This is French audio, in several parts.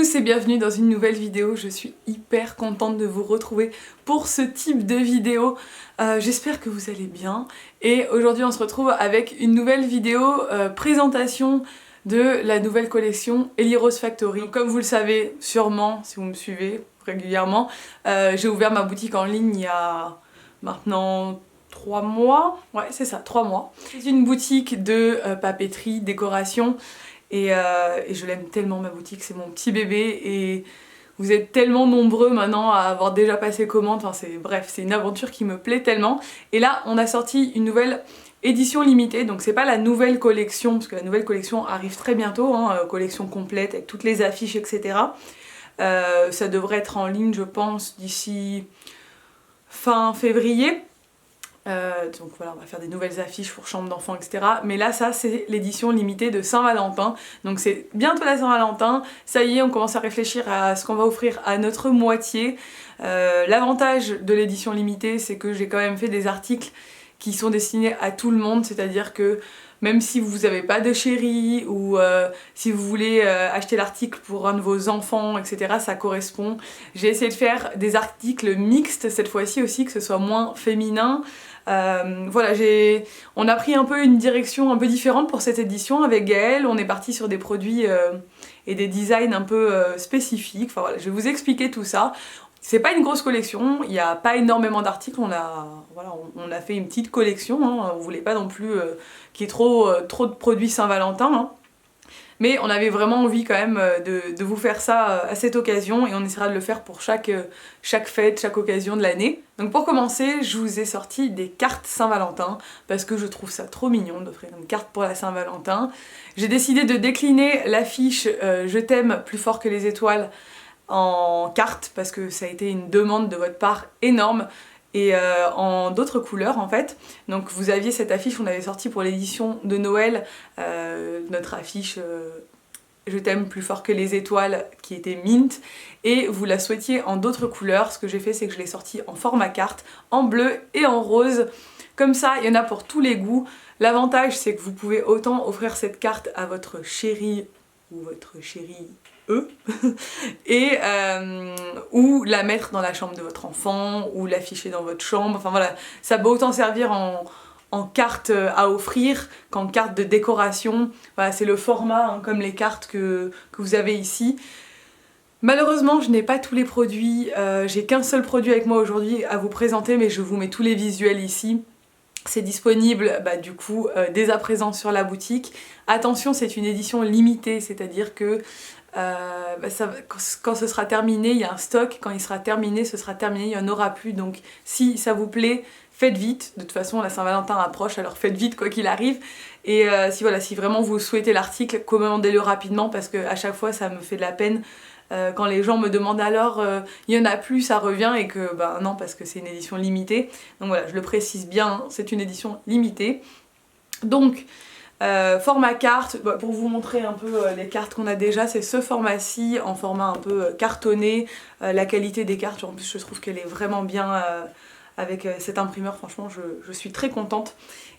tous et bienvenue dans une nouvelle vidéo. Je suis hyper contente de vous retrouver pour ce type de vidéo. J'espère que vous allez bien. Et aujourd'hui on se retrouve avec une nouvelle vidéo présentation de la nouvelle collection Ellie Rose Factory. Donc, comme vous le savez sûrement, si vous me suivez régulièrement, j'ai ouvert ma boutique en ligne il y a maintenant 3 mois. Ouais, c'est ça, 3 mois. C'est une boutique de papeterie, décoration. Et je l'aime tellement ma boutique, c'est mon petit bébé et vous êtes tellement nombreux maintenant à avoir déjà passé commande, enfin bref, c'est une aventure qui me plaît tellement. Et là on a sorti une nouvelle édition limitée, donc c'est pas la nouvelle collection, parce que la nouvelle collection arrive très bientôt, hein, collection complète avec toutes les affiches etc. Ça devrait être en ligne je pense d'ici fin février. Donc voilà, on va faire des nouvelles affiches pour chambre d'enfants, etc. Mais là, ça, c'est l'édition limitée de Saint-Valentin. Donc c'est bientôt la Saint-Valentin. Ça y est, on commence à réfléchir à ce qu'on va offrir à notre moitié. L'avantage de l'édition limitée, c'est que j'ai quand même fait des articles qui sont destinés à tout le monde. C'est-à-dire que même si vous n'avez pas de chéri ou si vous voulez acheter l'article pour un de vos enfants, etc., ça correspond. J'ai essayé de faire des articles mixtes cette fois-ci aussi, que ce soit moins féminin. Voilà, on a pris un peu une direction un peu différente pour cette édition avec Gaëlle. On est parti sur des produits et des designs un peu spécifiques. Enfin voilà, je vais vous expliquer tout ça. C'est pas une grosse collection, il n'y a pas énormément d'articles, on a fait une petite collection, hein. On voulait pas non plus qu'il y ait trop de produits Saint-Valentin, hein. Mais on avait vraiment envie quand même de vous faire ça à cette occasion et on essaiera de le faire pour chaque fête, chaque occasion de l'année. Donc pour commencer, je vous ai sorti des cartes Saint-Valentin parce que je trouve ça trop mignon d'offrir une carte pour la Saint-Valentin. J'ai décidé de décliner l'affiche Je t'aime plus fort que les étoiles en carte parce que ça a été une demande de votre part énorme et en d'autres couleurs en fait. Donc vous aviez cette affiche, on avait sorti pour l'édition de Noël notre affiche Je t'aime plus fort que les étoiles qui était mint et vous la souhaitiez en d'autres couleurs. Ce que j'ai fait c'est que je l'ai sortie en format carte, en bleu et en rose. Comme ça il y en a pour tous les goûts. L'avantage c'est que vous pouvez autant offrir cette carte à votre chéri ou votre chérie et ou la mettre dans la chambre de votre enfant ou l'afficher dans votre chambre, enfin voilà, ça peut autant servir en carte à offrir qu'en carte de décoration. Voilà, c'est le format hein, comme les cartes que vous avez ici. Malheureusement je n'ai pas tous les produits, j'ai qu'un seul produit avec moi aujourd'hui à vous présenter mais je vous mets tous les visuels ici. C'est disponible du coup dès à présent sur la boutique. Attention, c'est une édition limitée, c'est-à-dire que quand ce sera terminé, il y a un stock, quand il sera terminé, ce sera terminé, il n'y en aura plus. Donc si ça vous plaît, faites vite. De toute façon, la Saint-Valentin approche, alors faites vite quoi qu'il arrive. Et si vraiment vous souhaitez l'article, commandez-le rapidement parce que à chaque fois ça me fait de la peine. Quand les gens me demandent alors il y en a plus, ça revient et que non parce que c'est une édition limitée. Donc voilà, je le précise bien, hein, c'est une édition limitée. Donc format carte, pour vous montrer un peu les cartes qu'on a déjà, c'est ce format-ci en format un peu cartonné. La qualité des cartes, en plus je trouve qu'elle est vraiment bien avec cet imprimeur, franchement je suis très contente.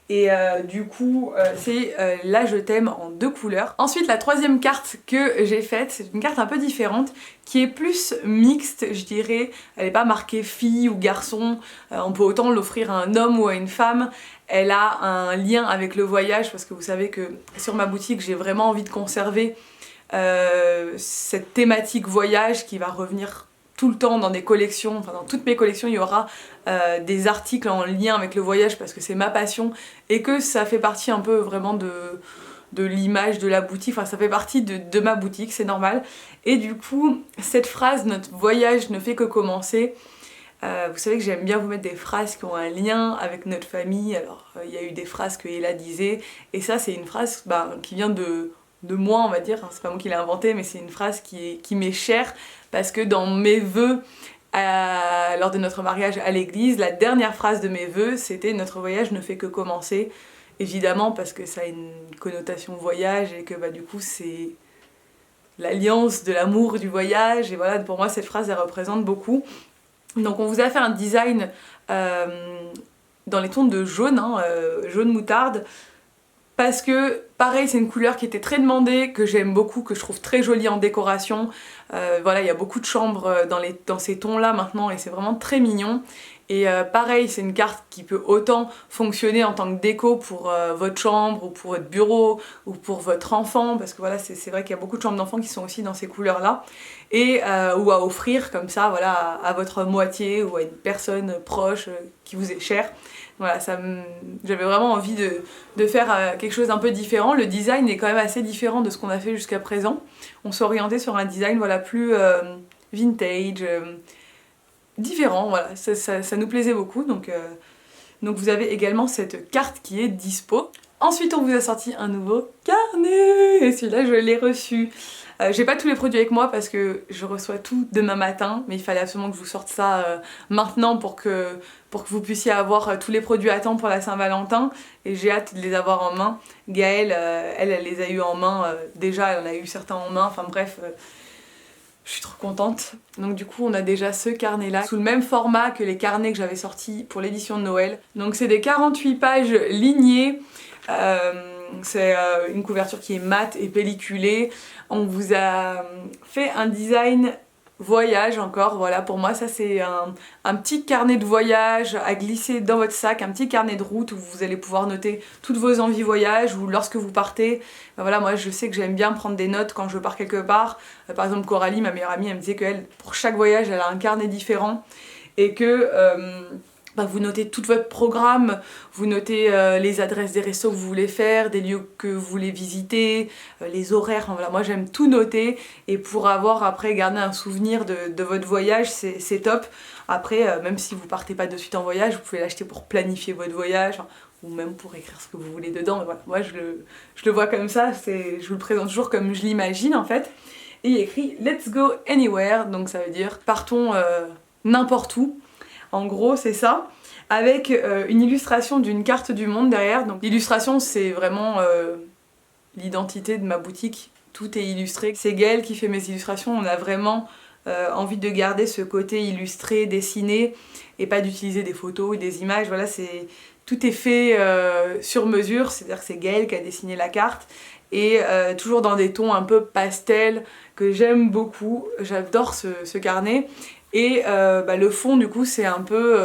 Et du coup c'est là je t'aime en 2 couleurs. Ensuite la troisième carte que j'ai faite, c'est une carte un peu différente qui est plus mixte je dirais, elle n'est pas marquée fille ou garçon, on peut autant l'offrir à un homme ou à une femme. Elle a un lien avec le voyage parce que vous savez que sur ma boutique j'ai vraiment envie de conserver cette thématique voyage qui va revenir tout le temps dans des collections, enfin dans toutes mes collections il y aura des articles en lien avec le voyage parce que c'est ma passion et que ça fait partie un peu vraiment de l'image de la boutique, enfin ça fait partie de ma boutique, c'est normal. Et du coup cette phrase, notre voyage ne fait que commencer, vous savez que j'aime bien vous mettre des phrases qui ont un lien avec notre famille, alors il y a eu des phrases que Ella disait et ça c'est une phrase qui vient de moi on va dire, hein, c'est pas moi qui l'ai inventée mais c'est une phrase qui m'est chère parce que dans mes vœux lors de notre mariage à l'église, la dernière phrase de mes vœux c'était notre voyage ne fait que commencer, évidemment parce que ça a une connotation voyage et que du coup c'est l'alliance de l'amour du voyage et voilà pour moi cette phrase elle représente beaucoup. Donc on vous a fait un design dans les tons de jaune, hein, jaune moutarde. parce que pareil c'est une couleur qui était très demandée, que j'aime beaucoup, que je trouve très jolie en décoration. Voilà, il y a beaucoup de chambres dans ces tons là maintenant et c'est vraiment très mignon. Et pareil, c'est une carte qui peut autant fonctionner en tant que déco pour votre chambre ou pour votre bureau ou pour votre enfant, parce que voilà, c'est vrai qu'il y a beaucoup de chambres d'enfants qui sont aussi dans ces couleurs là, et ou à offrir comme ça, voilà, à votre moitié ou à une personne proche qui vous est chère. Voilà, j'avais vraiment envie de faire quelque chose d'un peu différent. Le design est quand même assez différent de ce qu'on a fait jusqu'à présent. On s'est orienté sur un design voilà, plus vintage, différent, voilà, ça nous plaisait beaucoup, donc vous avez également cette carte qui est dispo. Ensuite on vous a sorti un nouveau carnet, et celui-là je l'ai reçu. J'ai pas tous les produits avec moi parce que je reçois tout demain matin, mais il fallait absolument que je vous sorte ça maintenant pour que vous puissiez avoir tous les produits à temps pour la Saint-Valentin, et j'ai hâte de les avoir en main. Gaëlle, elle les a eu en main déjà, elle en a eu certains en main, enfin bref... Je suis trop contente. Donc du coup on a déjà ce carnet là, sous le même format que les carnets que j'avais sortis pour l'édition de Noël. Donc c'est des 48 pages lignées, c'est une couverture qui est mate et pelliculée. On vous a fait un design voyage encore, voilà, pour moi ça c'est un petit carnet de voyage à glisser dans votre sac, un petit carnet de route où vous allez pouvoir noter toutes vos envies voyage, ou lorsque vous partez, ben voilà, moi je sais que j'aime bien prendre des notes quand je pars quelque part. Par exemple Coralie, ma meilleure amie, elle me disait qu'elle, pour chaque voyage, elle a un carnet différent, et que vous notez tout votre programme, vous notez les adresses des restos que vous voulez faire, des lieux que vous voulez visiter, les horaires, enfin, voilà, moi j'aime tout noter, et pour avoir après gardé un souvenir de votre voyage, c'est top. Après, même si vous partez pas de suite en voyage, vous pouvez l'acheter pour planifier votre voyage, hein, ou même pour écrire ce que vous voulez dedans. Voilà, moi je le vois comme ça, je vous le présente toujours comme je l'imagine en fait. Et il y a écrit Let's go anywhere, donc ça veut dire partons n'importe où. En gros c'est ça, avec une illustration d'une carte du monde derrière. Donc l'illustration c'est vraiment l'identité de ma boutique, tout est illustré. C'est Gaëlle qui fait mes illustrations, on a vraiment envie de garder ce côté illustré, dessiné, et pas d'utiliser des photos ou des images. Voilà, tout est fait sur mesure, c'est-à-dire que c'est Gaëlle qui a dessiné la carte, et toujours dans des tons un peu pastel que j'aime beaucoup. J'adore ce carnet. Et le fond du coup c'est un peu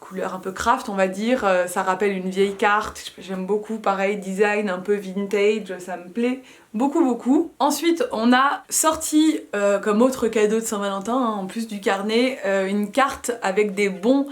couleur un peu craft on va dire, ça rappelle une vieille carte, j'aime beaucoup, pareil design un peu vintage, ça me plaît beaucoup beaucoup. Ensuite on a sorti comme autre cadeau de Saint-Valentin, hein, en plus du carnet, une carte avec des bons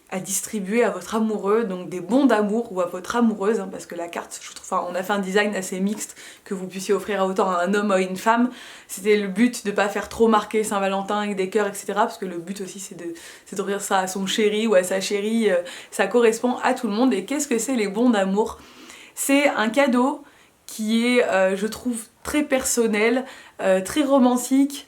à distribuer à votre amoureux, donc des bons d'amour ou à votre amoureuse, hein, parce que la carte, je trouve, on a fait un design assez mixte, que vous puissiez offrir autant à un homme ou à une femme. C'était le but de pas faire trop marquer Saint-Valentin avec des cœurs, etc. Parce que le but aussi c'est d'offrir ça à son chéri ou à sa chérie, ça correspond à tout le monde. Et qu'est-ce que c'est les bons d'amour? C'est un cadeau qui est, je trouve, très personnel, très romantique,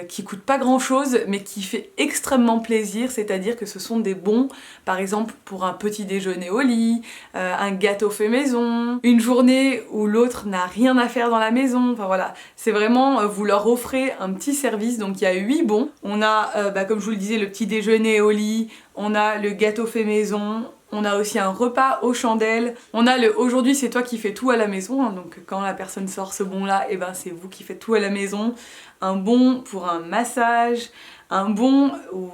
qui coûte pas grand chose mais qui fait extrêmement plaisir, c'est-à-dire que ce sont des bons, par exemple pour un petit déjeuner au lit, un gâteau fait maison, une journée où l'autre n'a rien à faire dans la maison, enfin voilà, c'est vraiment, vous leur offrez un petit service. Donc il y a 8 bons, on a comme je vous le disais le petit déjeuner au lit, on a le gâteau fait maison, on a aussi un repas aux chandelles, on a le aujourd'hui c'est toi qui fais tout à la maison, hein, donc quand la personne sort ce bon là, et ben c'est vous qui faites tout à la maison, un bon pour un massage, un bon où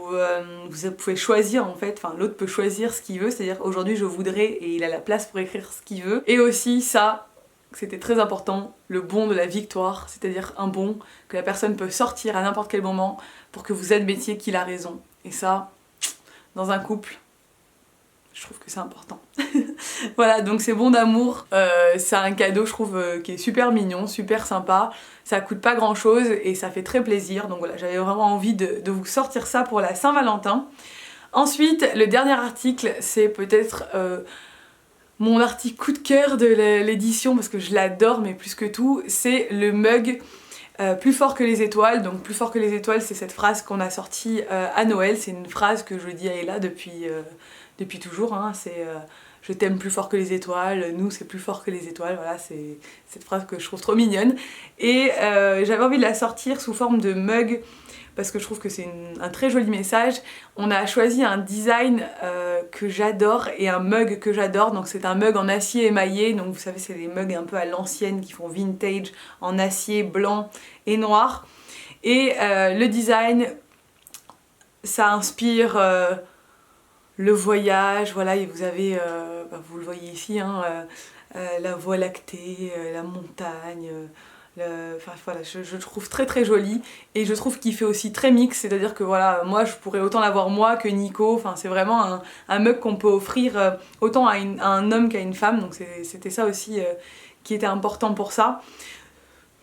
vous pouvez choisir en fait, enfin l'autre peut choisir ce qu'il veut, c'est-à-dire aujourd'hui je voudrais, et il a la place pour écrire ce qu'il veut. Et aussi ça, c'était très important, le bon de la victoire, c'est-à-dire un bon que la personne peut sortir à n'importe quel moment pour que vous admettiez qu'il a raison. Et ça, dans un couple, je trouve que c'est important. Voilà, donc c'est bon d'amour, c'est un cadeau je trouve qui est super mignon, super sympa, ça coûte pas grand chose et ça fait très plaisir, donc voilà, j'avais vraiment envie de vous sortir ça pour la Saint-Valentin. Ensuite, le dernier article, c'est peut-être mon article coup de cœur de l'édition parce que je l'adore mais plus que tout, c'est le mug plus fort que les étoiles. Donc plus fort que les étoiles, c'est cette phrase qu'on a sortie à Noël, c'est une phrase que je dis à Ella depuis toujours, hein. C'est je t'aime plus fort que les étoiles, nous c'est plus fort que les étoiles, voilà, c'est cette phrase que je trouve trop mignonne. Et j'avais envie de la sortir sous forme de mug parce que je trouve que c'est un très joli message. On a choisi un design que j'adore et un mug que j'adore, donc c'est un mug en acier émaillé, donc vous savez c'est des mugs un peu à l'ancienne qui font vintage, en acier blanc et noir. Et le design, ça inspire le voyage, voilà, et vous avez, vous le voyez ici, hein, la voie lactée, la montagne, enfin voilà, je trouve très très joli et je trouve qu'il fait aussi très mix, c'est-à-dire que voilà, moi je pourrais autant l'avoir moi que Nico, enfin c'est vraiment un mug qu'on peut offrir autant à un homme qu'à une femme, donc c'était ça aussi qui était important pour ça.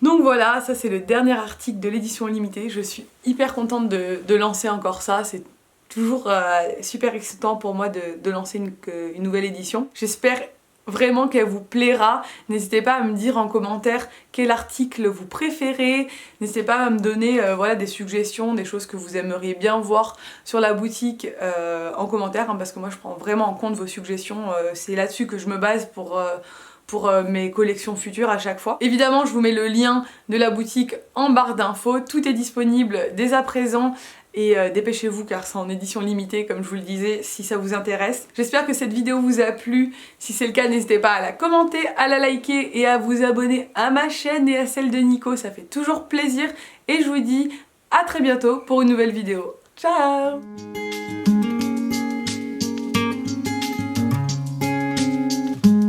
Donc voilà, ça c'est le dernier article de l'édition limitée, je suis hyper contente de lancer encore ça, c'est toujours super excitant pour moi de lancer une nouvelle édition. J'espère vraiment qu'elle vous plaira. N'hésitez pas à me dire en commentaire quel article vous préférez. N'hésitez pas à me donner voilà, des suggestions, des choses que vous aimeriez bien voir sur la boutique en commentaire, hein, parce que moi je prends vraiment en compte vos suggestions. C'est là-dessus que je me base pour mes collections futures à chaque fois. Évidemment, je vous mets le lien de la boutique en barre d'infos. Tout est disponible dès à présent. Et dépêchez-vous car c'est en édition limitée comme je vous le disais si ça vous intéresse. J'espère que cette vidéo vous a plu. Si c'est le cas, n'hésitez pas à la commenter, à la liker et à vous abonner à ma chaîne et à celle de Nico. Ça fait toujours plaisir. Et je vous dis à très bientôt pour une nouvelle vidéo. Ciao!